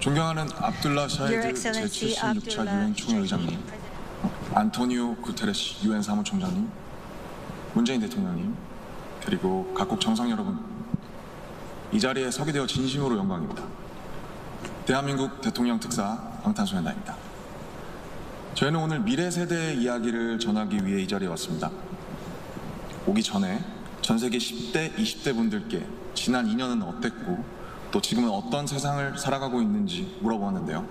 존경하는 압둘라 샤히드 제76차 유엔 총회의장님, 안토니오 구테레시 유엔 사무총장님, 문재인 대통령님, 그리고 각국 정상 여러분, 이 자리에 서게 되어 진심으로 영광입니다. 대한민국 대통령 특사 방탄소년단입니다. 저희는 오늘 미래 세대의 이야기를 전하기 위해 이 자리에 왔습니다. 오기 전에 전 세계 10대, 20대 분들께 지난 2년은 어땠고 또 지금은 어떤 세상을 살아가고 있는지 물어보았는데요.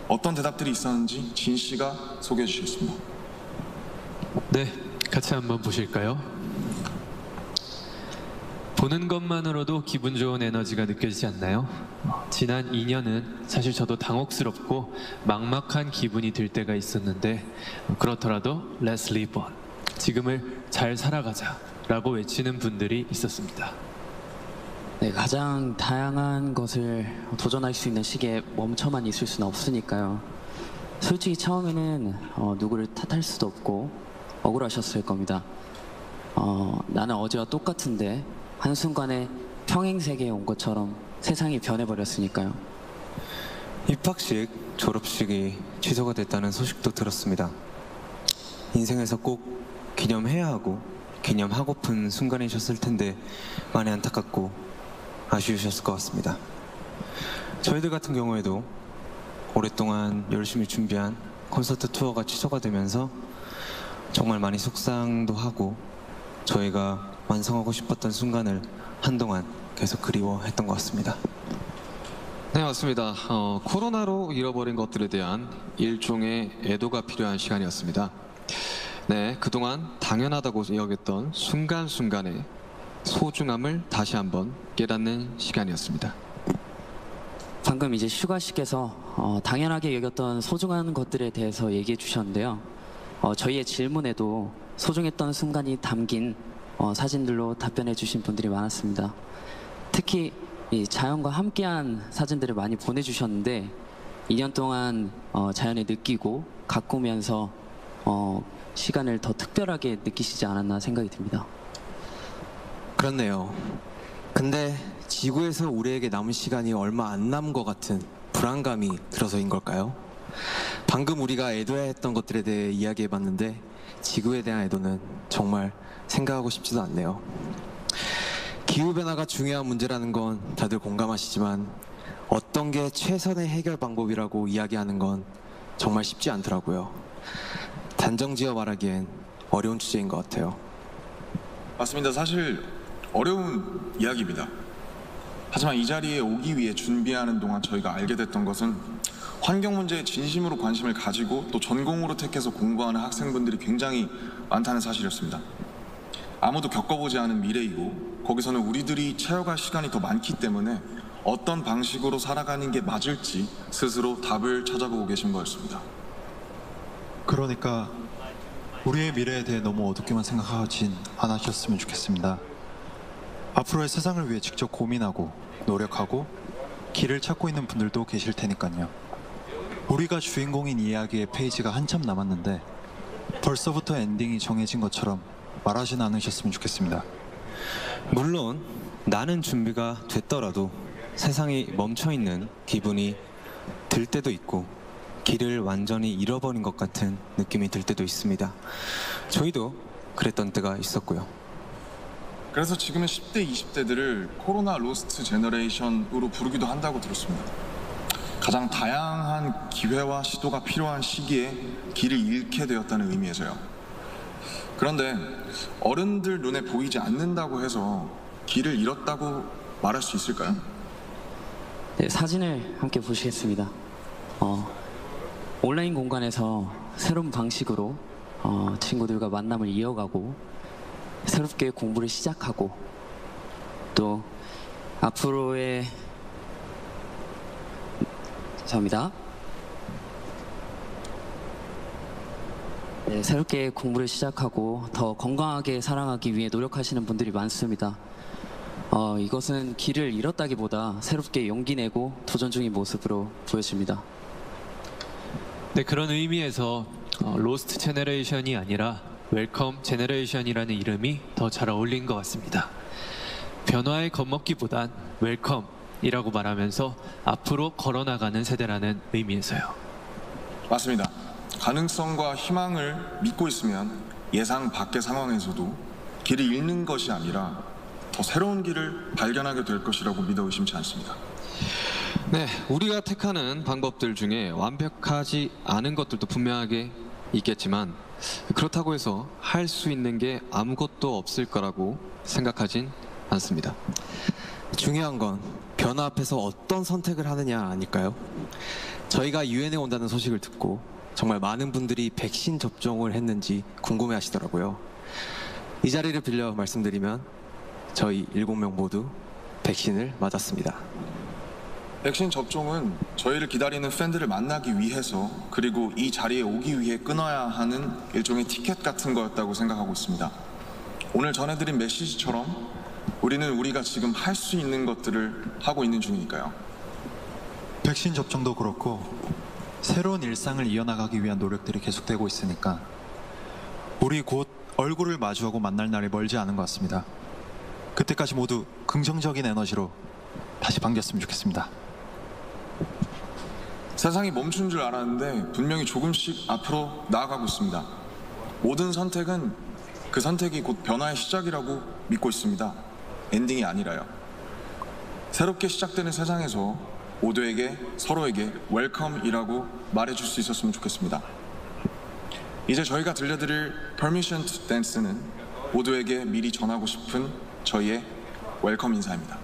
어떤 대답들이 있었는지 진 씨가 소개해 주시겠습니다. 네, 같이 한번 보실까요? 보는 것만으로도 기분 좋은 에너지가 느껴지지 않나요? 지난 2년은 사실 저도 당혹스럽고 막막한 기분이 들 때가 있었는데 그렇더라도 Let's live on, 지금을 잘 살아가자 라고 외치는 분들이 있었습니다. 네, 가장 다양한 것을 도전할 수 있는 시기에 멈춰만 있을 수는 없으니까요. 솔직히 처음에는 누구를 탓할 수도 없고 억울하셨을 겁니다. 나는 어제와 똑같은데 한순간에 평행세계에 온 것처럼 세상이 변해버렸으니까요. 입학식, 졸업식이 취소가 됐다는 소식도 들었습니다. 인생에서 꼭 기념해야 하고 기념하고픈 순간이셨을 텐데 많이 안타깝고 아쉬우셨을 것 같습니다. 저희들 같은 경우에도 오랫동안 열심히 준비한 콘서트 투어가 취소가 되면서 정말 많이 속상도 하고 저희가 완성하고 싶었던 순간을 한동안 계속 그리워했던 것 같습니다. 네, 맞습니다. 코로나로 잃어버린 것들에 대한 일종의 애도가 필요한 시간이었습니다. 네, 그동안 당연하다고 여겼던 순간순간의 소중함을 다시 한번 깨닫는 시간이었습니다. 방금 이제 슈가 씨께서 당연하게 여겼던 소중한 것들에 대해서 얘기해 주셨는데요. 저희의 질문에도 소중했던 순간이 담긴 사진들로 답변해 주신 분들이 많았습니다. 특히 이 자연과 함께한 사진들을 많이 보내주셨는데 2년 동안 자연을 느끼고 가꾸면서 시간을 더 특별하게 느끼시지 않았나 생각이 듭니다. 그렇네요. 근데 지구에서 우리에게 남은 시간이 얼마 안 남은 것 같은 불안감이 들어서인 걸까요? 방금 우리가 애도해야 했던 것들에 대해 이야기해봤는데 지구에 대한 애도는 정말 생각하고 싶지도 않네요. 기후변화가 중요한 문제라는 건 다들 공감하시지만 어떤 게 최선의 해결 방법이라고 이야기하는 건 정말 쉽지 않더라고요. 단정지어 말하기엔 어려운 주제인 것 같아요. 맞습니다. 사실 어려운 이야기입니다. 하지만 이 자리에 오기 위해 준비하는 동안 저희가 알게 됐던 것은 환경 문제에 진심으로 관심을 가지고 또 전공으로 택해서 공부하는 학생분들이 굉장히 많다는 사실이었습니다. 아무도 겪어보지 않은 미래이고 거기서는 우리들이 채워갈 시간이 더 많기 때문에 어떤 방식으로 살아가는 게 맞을지 스스로 답을 찾아보고 계신 거였습니다. 그러니까 우리의 미래에 대해 너무 어둡게만 생각하진 않으셨으면 좋겠습니다. 앞으로의 세상을 위해 직접 고민하고 노력하고 길을 찾고 있는 분들도 계실 테니까요. 우리가 주인공인 이야기의 페이지가 한참 남았는데 벌써부터 엔딩이 정해진 것처럼 말하진 않으셨으면 좋겠습니다. 물론 나는 준비가 됐더라도 세상이 멈춰있는 기분이 들 때도 있고 길을 완전히 잃어버린 것 같은 느낌이 들 때도 있습니다. 저희도 그랬던 때가 있었고요. 그래서 지금은 10대, 20대들을 코로나 로스트 제너레이션으로 부르기도 한다고 들었습니다. 가장 다양한 기회와 시도가 필요한 시기에 길을 잃게 되었다는 의미에서요. 그런데 어른들 눈에 보이지 않는다고 해서 길을 잃었다고 말할 수 있을까요? 네, 사진을 함께 보시겠습니다. 온라인 공간에서 새로운 방식으로 친구들과 만남을 이어가고 새롭게 공부를 시작하고 또 앞으로의 죄송합니다. 네, 새롭게 공부를 시작하고 더 건강하게 살아가기 위해 노력하시는 분들이 많습니다. 이것은 길을 잃었다기보다 새롭게 용기 내고 도전 중인 모습으로 보여집니다. 네, 그런 의미에서 로스트 제너레이션이 아니라 웰컴 제너레이션이라는 이름이 더 잘 어울린 것 같습니다. 변화에 겁먹기보단 웰컴, 이라고 말하면서 앞으로 걸어나가는 세대라는 의미에서요. 맞습니다. 가능성과 희망을 믿고 있으면 예상 밖의 상황에서도 길을 잃는 것이 아니라 더 새로운 길을 발견하게 될 것이라고 믿어 의심치 않습니다. 네, 우리가 택하는 방법들 중에 완벽하지 않은 것들도 분명하게 있겠지만 그렇다고 해서 할 수 있는 게 아무것도 없을 거라고 생각하진 않습니다. 중요한 건 변화 앞에서 어떤 선택을 하느냐 아닐까요? 저희가 유엔에 온다는 소식을 듣고 정말 많은 분들이 백신 접종을 했는지 궁금해 하시더라고요. 이 자리를 빌려 말씀드리면 저희 7명 모두 백신을 맞았습니다. 백신 접종은 저희를 기다리는 팬들을 만나기 위해서 그리고 이 자리에 오기 위해 끊어야 하는 일종의 티켓 같은 거였다고 생각하고 있습니다. 오늘 전해드린 메시지처럼 우리는 우리가 지금 할 수 있는 것들을 하고 있는 중이니까요. 백신 접종도 그렇고 새로운 일상을 이어나가기 위한 노력들이 계속되고 있으니까 우리 곧 얼굴을 마주하고 만날 날이 멀지 않은 것 같습니다. 그때까지 모두 긍정적인 에너지로 다시 반겼으면 좋겠습니다. 세상이 멈춘 줄 알았는데 분명히 조금씩 앞으로 나아가고 있습니다. 모든 선택은 그 선택이 곧 변화의 시작이라고 믿고 있습니다. 엔딩이 아니라요. 새롭게 시작되는 세상에서 모두에게 서로에게 웰컴이라고 말해줄 수 있었으면 좋겠습니다. 이제 저희가 들려드릴 Permission to Dance는 모두에게 미리 전하고 싶은 저희의 웰컴 인사입니다.